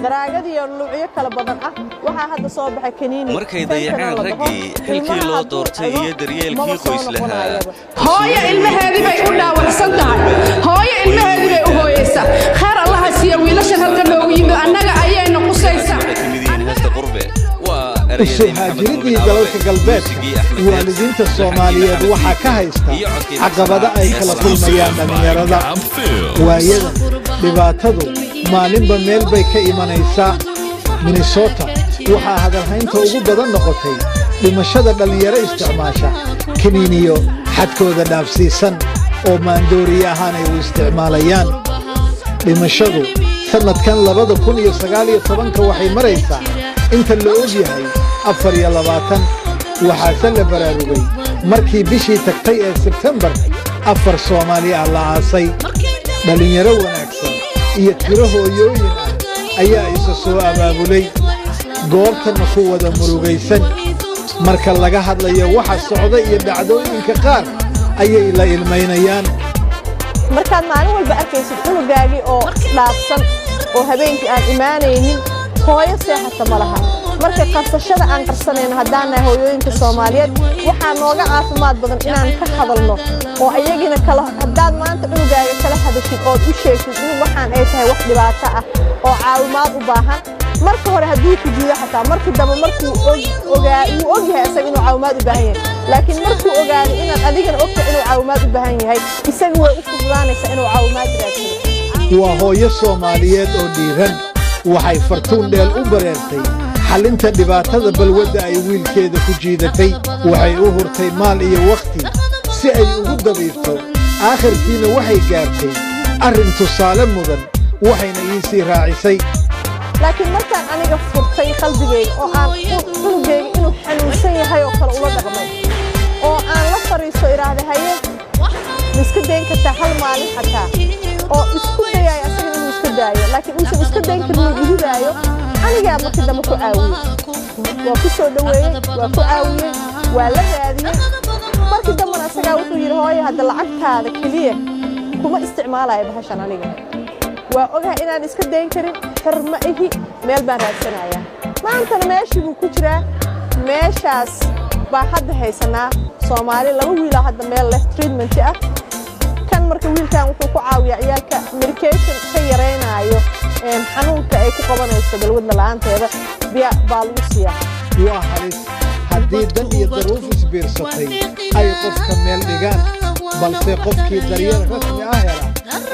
daraagada iyo nuucyo kala badan ah waxa hadda soo baxay kaniini markay dayaceen ragii xilkii loo doortay iyo daryeelkii qoys lahaa hooyo ilmaheedii bay u dhaawacsan tahay hooyo ilmaheedii bay u hooyaysaa khayr allah siiyo wiilasha halka loogu yimid annaga ayayna qusaysaa haajiridii dalalka galbeedka waalidiinta Soomaaliyeed waxa ka haysta caqabada ay kala kulmayaan dhalinyarada waayada dhibaatadu maalinba meel bay ka imanaysaa Minnesota waxa hadalhaynta ugu badan noqotay dhimashada dhalinyaro isticmaasha kiniiniyo xadkooda dhaafsiisan oo maandooriye ahaan ay u isticmaalayaan dhimashadu sanadkan 2019 waxay maraysaa inta la og yahay 24 waxaa la baraarugay markii bishii tagtay ee September 4 Soomaali ah la aasay dhalinyaro wanaagsan iyo tiro hooyooyin ah ayaa isa soo abaabulay goobtana ku wada murugaysan marka laga hadlayo waxa socda iyo dhacdooyinka qaar ayay la ilmeynayaan markaad maalin walba arkaysid cunugaagi oo dhaafsan oo habeenkii aan imaanaynin hooyo seexata malaha marka qarsashada aan qarsanayno haddaan nahay hooyooyinka Soomaaliyeed waxa nooga caafimaad badan inaan ka hadalno oo ayagina kala haddaan maanta cunugaaga kala hadashid oo u sheegtid in waxaan ay tahay wax dhibaato ah oo caawimaad u baahan marka hore haddii ku jiyo xataa markii dambe markuu ogyahay asaga inuu caawimaad u baahan yahay laakiin markuu ogaado inaad adigana ogtahay inuu caawimaad u baahan yahay isaga way u fududaanaysaa inuu caawimaad raadsado waa hooyo Soomaaliyeed oo dhiiran waxay fartuun dheel u bareertay xalinta dhibaatada balwada ay wiilkeeda ku jiidatay waxay u hurtay maal iyo waqti si ay ugu dabiirto aakhirkiina waxay gaartay arrin tusaale mudan waxayna ii raacisay laakiin markaan aniga furtay qalbigeyga oo aan cunugeyga inuu xanuunsan yahay oo kale ula dhaqmay oo aan la fariiso iraahdo haye iska dayn kartaa hal maalin xataa oo isku dayay asaga inuu iska daayo laakiin uusan iska dayn karin inuu gudaayo aniga markii dambe ku caawiyay waa ku soo dhaweeyay waa ku caawiyay waa la raadiyay markii dambe asaga wuxuu yiri hooyo hadda lacagtaada kaliya kuma isticmaalayo bahashan aniga waa ogahay inaan iska dayn karin xirma ihi meel baan raadsanayaa maantana meeshii buu ku jiraa meeshaas baa hadda haysanaa Soomaali laba wiil hadda meel leh treatment ah kan marka wiilkan wuxuu ku caawiyaa ciyaalka medication ka yareynayo xanuunka ay ku qabanayso balwad la'aanteeda baa lagu siiyaa waa halis haddii dan iyo daruuf isbiirsatay ay qofka meel dhigaan balse qofkii daryeel rasmi ah hela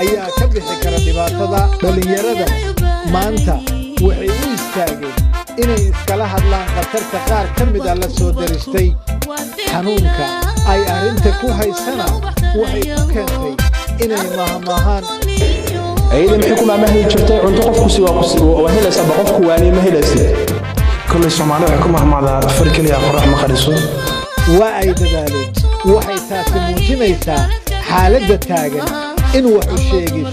ayaa ka bixi kara dhibaatada dhalinyarada maanta waxay u istaageen inay iskala hadlaan qatarta qaar ka mid ah la soo daristay xanuunka ay arrinta ku haysana waxay ku keentay inay mahamahaan ayda maxay ku maamahdi jirtay cunto qofku si waa helaysa qofku waani ma helaysa kulli Soomaali waxay ku mahmaadaa farkaliya qorax ma qariso waa ay dadaaleen waxay taasi muujinaysaa xaaladda taagan in wax u sheegis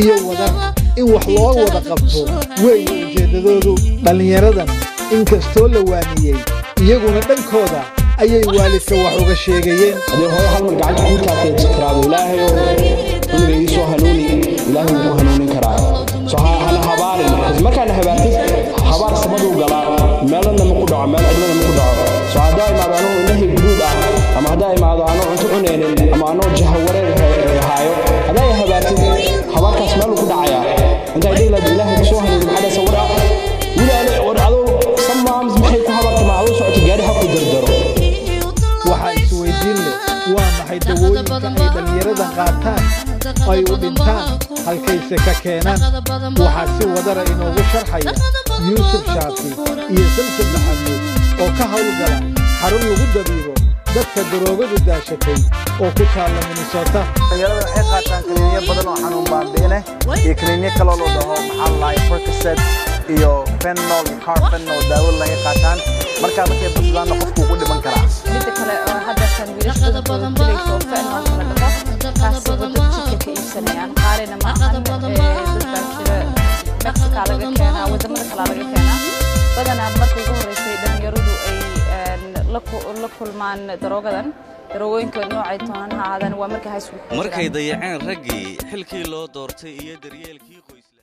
iyo wadar in wax loo wada qabto way ujeedadoodu dhalinyaradan inkastoo la waaniyay iyaguna dhankooda ayay waalidka wax uga sheegayeen hadii hooyo hal mar gacanta ku taagtay tiraado ilaahay oo cunugay soo hanuuni ilaahay wuu hanuunin karaa soo hala habaarin markaan habaartay habaar sabadu galaa meelna ma ku dhaco meel cidna ma ku dhaco soo hadaa imaadano ilaahay guud ah ama hadaa imaadano cunto cuneenin ama ano jahawareer haayo hadaa habaartay habaarkaas meel ku dhacaya inta ay ilaahay soo hanuunin hada sawira wiilana warado sometimes maxay ku habaartay ma uu socota gaari ha ku dardaro waxa isweydiin leh waa maxay dawooyinka ay dhalinyarada qaataan ay u dhintaan halkayse ka keenaan waxa si wadara inoogu sharxaya Yuusuf Shaafi iyo Salsal Maxamuud oo ka hawlgala xarun lagu dabiibo dadka daroogadu daashatay oo ku taala Minnesota dhalinyarada ay qaataan kaniiniyo badan oo xanuun baabi'inay iyo kaniiniyo kale oo dhaho maxaa Percocet iyo fentanyl iyo carfentanil daawo laga qaataan marka markay baslaan qofku ugu dhiman karaa mid kale oo hadda kan wiilashada badan dilayso fentanyl la dhaho kaas oo dadka ka iibsanayaan qaarina ma ahan dadka jira Mexico laga keenaa wadamada kale laga keenaa badanaa markii ugu horeysay dhalinyaradu ay la kulmaan daroogadan darooyinka noocay toonaan ha ahaadaan waa markay high school markay dayaceen ragii xilkii loo doortay iyo daryeelkii qoys